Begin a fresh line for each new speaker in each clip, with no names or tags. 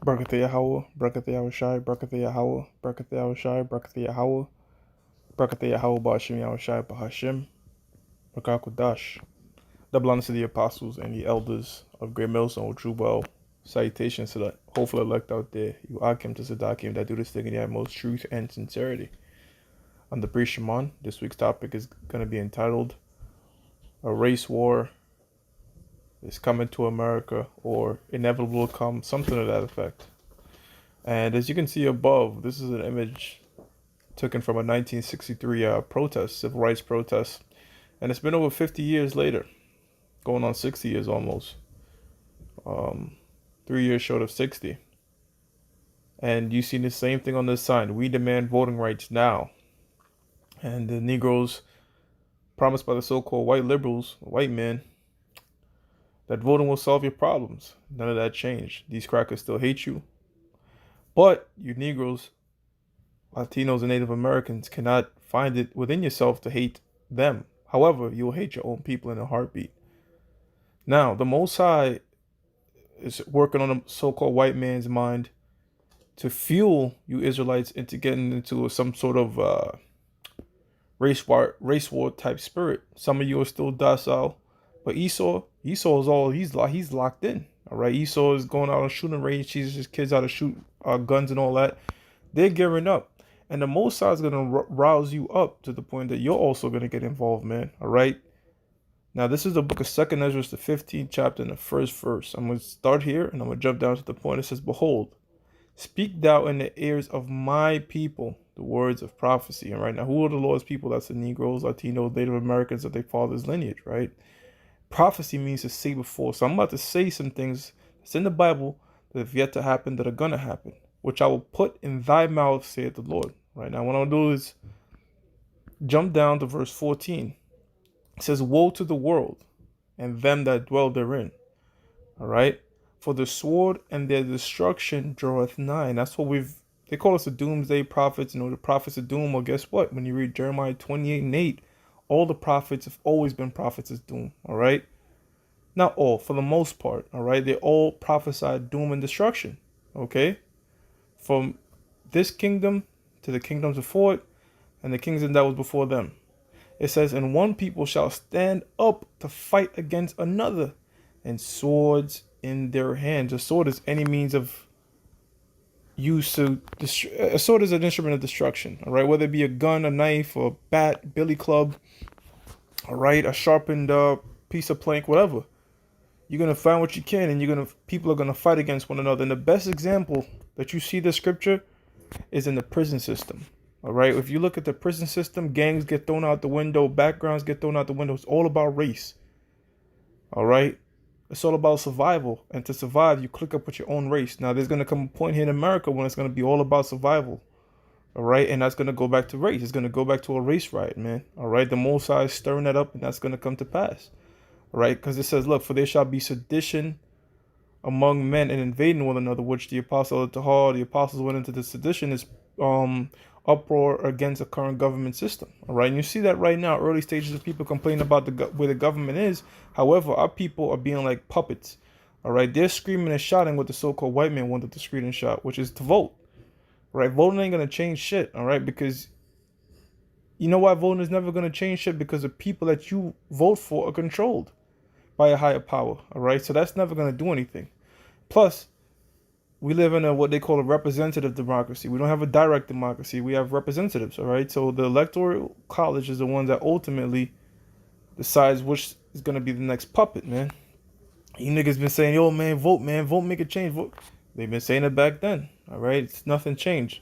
Brakatha Yahweh, Brakatha Yahushai, Brakatha Yahweh, Brakatha Yahushai, Brakatha Yahweh, Brakatha Yahweh, Ba'ashim Yahushai, Bahashim, Brakakadash. Double honor to the apostles and the elders of Great Millstone, True Well. Salutations to the hopeful elect out there. You Akim to Sadakim that do this thing in the utmost truth and sincerity. I'm the Priest Shimon. This week's topic is going to be entitled A Race War is Coming to America or Inevitable will Come, something to that effect. And as you can see above, this is an image taken from a 1963 protest, civil rights protest. And it's been over 50 years later, going on 60 years almost. 3 years short of 60. And you see the same thing on this sign. We demand voting rights now. And the Negroes promised by the so-called white liberals, white men, that voting will solve your problems. None of that changed. These crackers still hate you. But you Negroes, Latinos, and Native Americans cannot find it within yourself to hate them. However, you will hate your own people in a heartbeat. Now, the Most High is working on a so-called white man's mind to fuel you Israelites into getting into some sort of race war type spirit. Some of you are still docile, but Esau is all he's locked in. All right, Esau is going out on shooting range, teaches his kids how to shoot guns and all that. They're gearing up, and the Most High is gonna rouse you up to the point that you're also gonna get involved, man. All right. Now this is the book of Second Ezra, the 15th chapter and the first verse. I'm gonna start here and I'm gonna jump down to the point. It says, "Behold, speak thou in the ears of my people the words of prophecy." And right now, who are the Lord's people? That's the Negroes, Latinos, Native Americans of their father's lineage, right? Prophecy means to say before. So I'm about to say some things that's in the Bible that have yet to happen, that are gonna happen, which I will put in thy mouth, saith the Lord. Right now, what I'm gonna do is jump down to verse 14. It says, "Woe to the world and them that dwell therein." All right. "For the sword and their destruction draweth nigh." And that's what they call us the doomsday prophets, the prophets of doom. Well, guess what? When you read Jeremiah 28 and 8, all the prophets have always been prophets of doom. All right. Not all, for the most part. All right. They all prophesied doom and destruction. Okay. From this kingdom to the kingdoms before it and the kingdom that was before them. It says, "And one people shall stand up to fight against another, and swords in their hands." A sword is any means of use to a sword is an instrument of destruction. All right, whether it be a gun, a knife, a bat, billy club. All right, a sharpened piece of plank, whatever. You're gonna find what you can, and people are gonna fight against one another. And the best example that you see the scripture is in the prison system. All right, if you look at the prison system, gangs get thrown out the window, backgrounds get thrown out the window. It's all about race. All right, it's all about survival, and to survive, you click up with your own race. Now, there's gonna come a point here in America when it's gonna be all about survival. All right, and that's gonna go back to race. It's gonna go back to a race riot, man. All right, the Most High is stirring that up, and that's gonna come to pass. All right, because it says, "Look, for there shall be sedition among men and invading one another," which the apostles went into the sedition is uproar against the current government system. All right, and you see that right now, early stages of people complaining about where the government is. However, our people are being like puppets. All right, they're screaming and shouting what the so-called white man wanted to scream and shout, which is to vote. All right, voting ain't gonna change shit. All right, because you know why voting is never gonna change shit? Because the people that you vote for are controlled by a higher power. All right, so that's never gonna do anything. Plus, we live in what they call a representative democracy. We don't have a direct democracy. We have representatives, all right? So the electoral college is the one that ultimately decides which is going to be the next puppet, man. You niggas been saying, "Yo, man, vote, make a change, vote." They've been saying it back then, all right? It's nothing changed,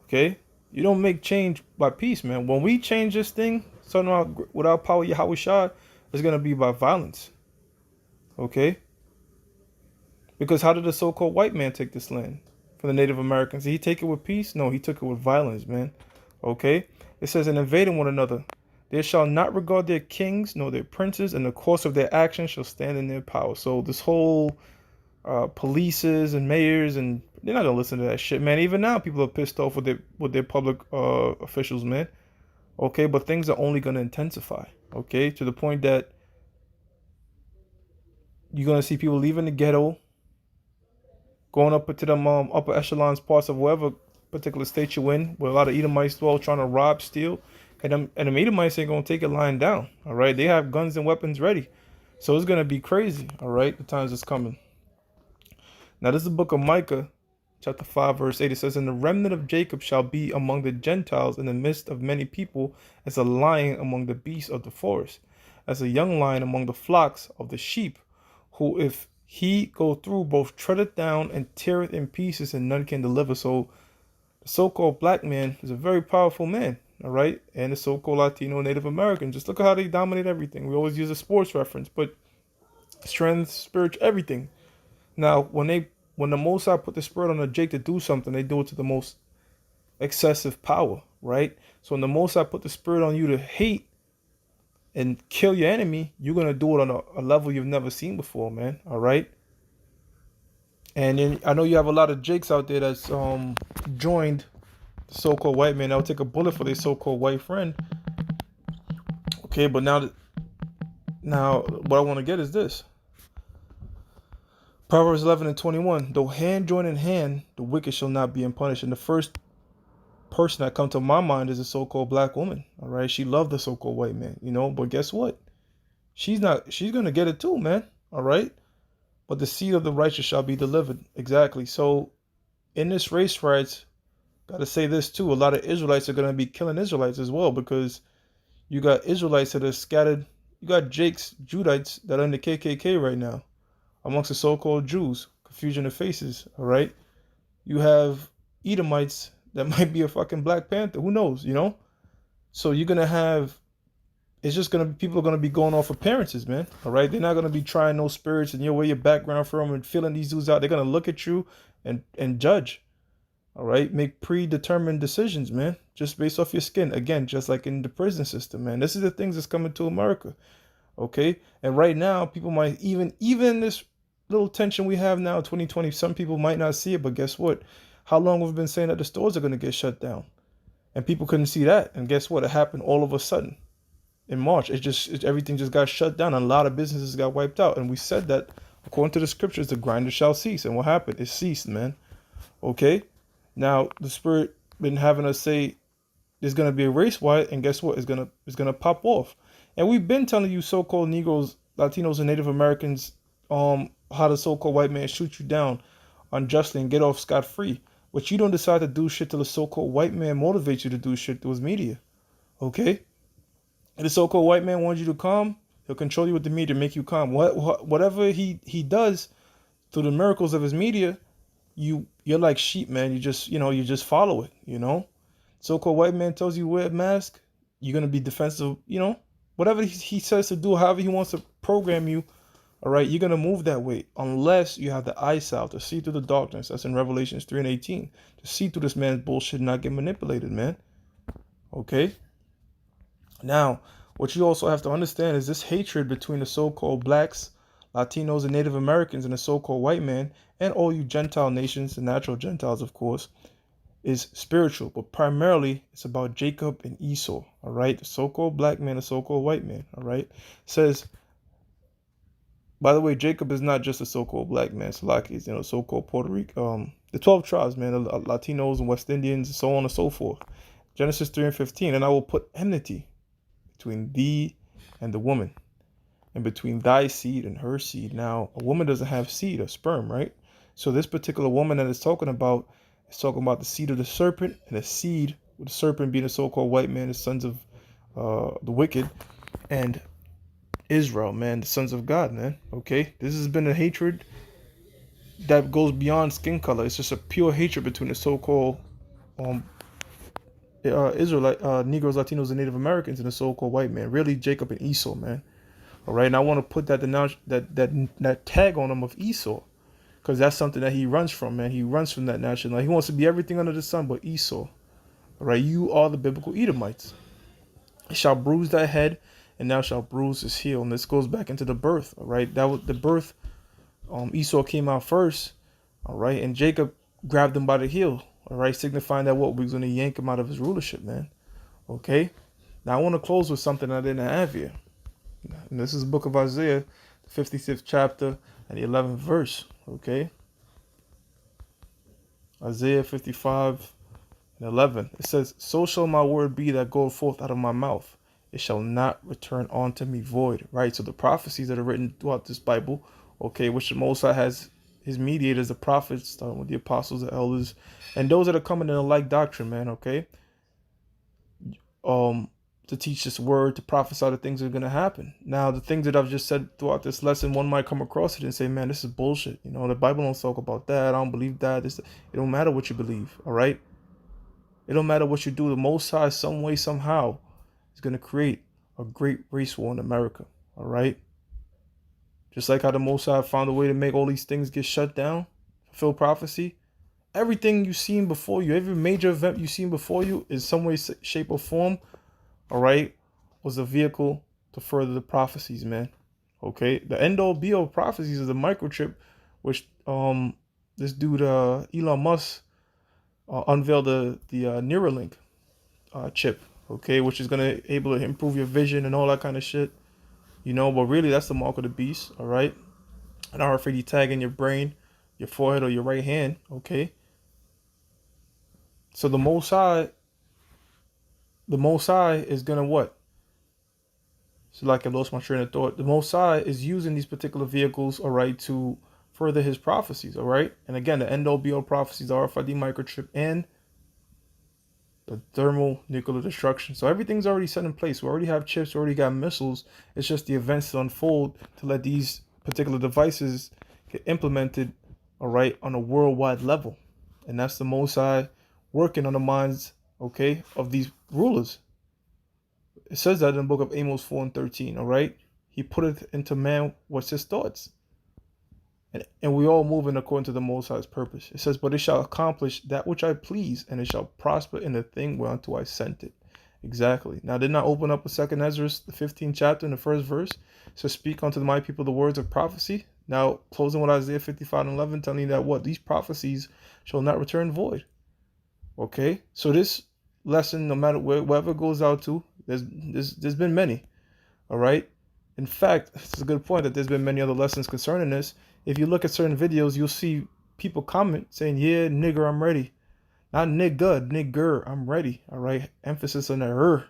okay? You don't make change by peace, man. When we change this thing, starting without power, Yahweh Shah, it's going to be by violence, okay? Because how did the so-called white man take this land from the Native Americans? Did he take it with peace? No, he took it with violence, man. Okay? It says, "And invading one another. They shall not regard their kings nor their princes, and the course of their actions shall stand in their power." So this whole polices and mayors, and they're not gonna listen to that shit, man. Even now, people are pissed off with their public officials, man. Okay, but things are only gonna intensify. Okay, to the point that you're gonna see people leaving the ghetto, going up into them upper echelons parts of wherever particular state you're in, where a lot of Edomites dwell, trying to rob, steal, and them Edomites ain't gonna take it lying down. All right, they have guns and weapons ready, so it's gonna be crazy. All right, the times is coming. Now this is the book of Micah, chapter 5, verse 8. It says, "And the remnant of Jacob shall be among the Gentiles in the midst of many people, as a lion among the beasts of the forest, as a young lion among the flocks of the sheep, who if he go through both treadeth down and teareth in pieces, and none can deliver." So the so-called black man is a very powerful man, all right? And the so-called Latino Native American, just look at how they dominate everything. We always use a sports reference, but strength, spirit, everything. Now, when the Most High put the spirit on a Jake to do something, they do it to the most excessive power, right? So when the Most High put the spirit on you to hate and kill your enemy, you're gonna do it on a level you've never seen before, man. All right. And then I know you have a lot of Jakes out there that's joined the so-called white man. They'll take a bullet for their so-called white friend. Okay, but now what I want to get is this. Proverbs 11 and 21. Though hand join in hand, the wicked shall not be unpunished. And the first person that comes to my mind is a so-called black woman. All right, she loved the so-called white man, but guess what? She's gonna get it too, man. All right. But the seed of the righteous shall be delivered. Exactly. So in this race riots, gotta say this too. A lot of Israelites are gonna be killing Israelites as well, because you got Israelites that are scattered. You got Jakes, Judites that are in the KKK right now, amongst the so-called Jews. Confusion of faces. All right. You have Edomites that might be a fucking Black Panther. Who knows? So you're gonna have. It's just gonna be, people are gonna be going off appearances, man. All right, they're not gonna be trying no spirits and where your background from and feeling these dudes out. They're gonna look at you and judge. All right, make predetermined decisions, man, just based off your skin. Again, just like in the prison system, man. This is the things that's coming to America. Okay, and right now, people might even this little tension we have now, 2020. Some people might not see it, but guess what? How long we've been saying that the stores are gonna get shut down, and people couldn't see that, and guess what? It happened all of a sudden. In March, everything just got shut down, and a lot of businesses got wiped out. And we said that according to the scriptures, the grinder shall cease. And what happened? It ceased, man. Okay. Now the spirit been having us say there's gonna be a race riot, and guess what? It's gonna pop off. And we've been telling you, so-called Negroes, Latinos, and Native Americans, how the so-called white man shoot you down unjustly and get off scot-free. But you don't decide to do shit till the so-called white man motivates you to do shit through his media. Okay. And the so-called white man wants you to calm. He'll control you with the media, make you calm. Whatever he does through the miracles of his media, you're like sheep, man. You just follow it. So-called white man tells you wear a mask, you're gonna be defensive. Whatever he says to do, however he wants to program you. All right, you're gonna move that way unless you have the eyesight to see through the darkness. That's in Revelations 3 and 18. To see through this man's bullshit and not get manipulated, man. Okay. Now, what you also have to understand is this hatred between the so-called blacks, Latinos, and Native Americans and the so-called white man, and all you Gentile nations, the natural Gentiles, of course, is spiritual. But primarily, it's about Jacob and Esau, all right? The so-called black man, the so-called white man, all right? It says, by the way, Jacob is not just a so-called black man. Salaki, so-called Puerto Rico, the 12 tribes, man, the Latinos and West Indians, and so on and so forth. Genesis 3 and 15, and I will put enmity between thee and the woman, and between thy seed and her seed. Now, a woman doesn't have seed or sperm, right? So this particular woman that it's talking about is talking about the seed of the serpent, and the seed, with the serpent being the so-called white man, the sons of the wicked, and Israel, man, the sons of God, man. Okay, this has been a hatred that goes beyond skin color. It's just a pure hatred between the so-called Israelite, Negroes, Latinos, and Native Americans, and the so-called white man. Really, Jacob and Esau, man. All right, and I want to put that tag on him of Esau, because that's something that he runs from, man. He runs from that national. He wants to be everything under the sun but Esau. All right, you are the biblical Edomites. It shall bruise thy head, and thou shalt bruise his heel. And this goes back into the birth. All right, that was the birth. Esau came out first. All right, and Jacob grabbed him by the heel. All right, signifying that what we was going to yank him out of his rulership, man. Okay. Now I want to close with something I didn't have here. And this is the book of Isaiah, the 56th chapter and the 11th verse. Okay. Isaiah 55:11. It says, "So shall my word be that goeth forth out of my mouth. It shall not return unto me void." Right? So the prophecies that are written throughout this Bible, okay, which the Most High has his mediators, the prophets, starting with the apostles, the elders, and those that are coming in a like doctrine, man, okay? To teach this word, to prophesy the things that are going to happen. Now, the things that I've just said throughout this lesson, one might come across it and say, man, this is bullshit. You know, the Bible don't talk about that. I don't believe that. It don't matter what you believe, all right? It don't matter what you do. The Most High, some way, somehow, is going to create a great race war in America, all right? Just like how the Most High found a way to make all these things get shut down, fulfill prophecy. Everything you've seen before you, every major event you've seen before you, in some way, shape, or form, all right, was a vehicle to further the prophecies, man. Okay, the end all be all prophecies is the microchip, which this dude Elon Musk unveiled the Neuralink chip, okay, which is gonna able to improve your vision and all that kind of shit, you know. But really, that's the mark of the beast, all right. An RFID tag in your brain, your forehead, or your right hand, okay. So the Most High is gonna what? So like I lost my train of thought. The Most High is using these particular vehicles, all right, to further his prophecies, all right? And again, the end all be all prophecies, the RFID microchip, and the thermonuclear destruction. So everything's already set in place. We already have chips, we already got missiles. It's just the events to unfold to let these particular devices get implemented, all right, on a worldwide level. And that's the Most High working on the minds, okay, of these rulers. It says that in the book of Amos 4:13, all right? He put it into man what's his thoughts. And we all move in according to the Most High's purpose. It says, but it shall accomplish that which I please, and it shall prosper in the thing whereunto I sent it. Exactly. Now, didn't I open up a second Ezra, the 15th chapter, in the first verse? It says, speak unto my people the words of prophecy. Now, closing with Isaiah 55:11, telling you that what? These prophecies shall not return void. Okay? So this lesson, no matter wherever it goes out to, there's been many. All right? In fact, it's a good point that there's been many other lessons concerning this. If you look at certain videos, you'll see people comment saying, yeah, nigger, I'm ready. Not nigga, nigger, I'm ready. All right? Emphasis on the All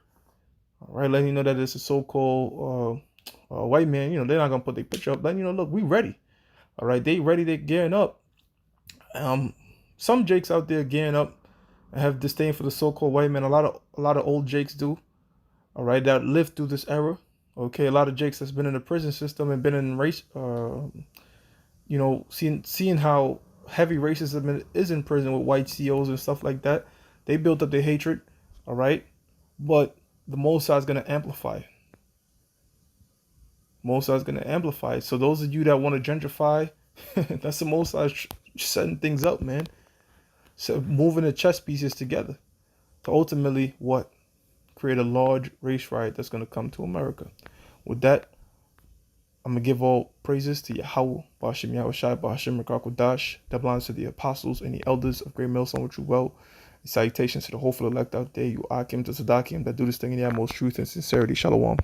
right? Letting you know that it's a so-called white man. You know, they're not going to put their picture up. Letting you know, look, we ready. All right? They ready. They're gearing up. Some Jakes out there gearing up and have disdain for the so-called white man. A lot of old Jakes do. All right? That lived through this era. Okay? A lot of Jakes that's been in the prison system and been in race, you know, seeing how heavy racism is in prison with white CEOs and stuff like that. They built up their hatred, all right? But the Most High is going to amplify it. Most High is going to amplify it. So those of you that want to gentrify, that's the Most High setting things up, man. So moving the chess pieces together to ultimately what? Create a large race riot that's going to come to America. With that, I'm going to give all praises to Yahweh, Ba'ashem Yahushai, Ba'ashem Rakakwadash, that belongs to the apostles and the elders of Great Millstone, which you well. And salutations to the hopeful elect out there, you Akim to Sadakim, that do this thing in the utmost truth and sincerity. Shalom.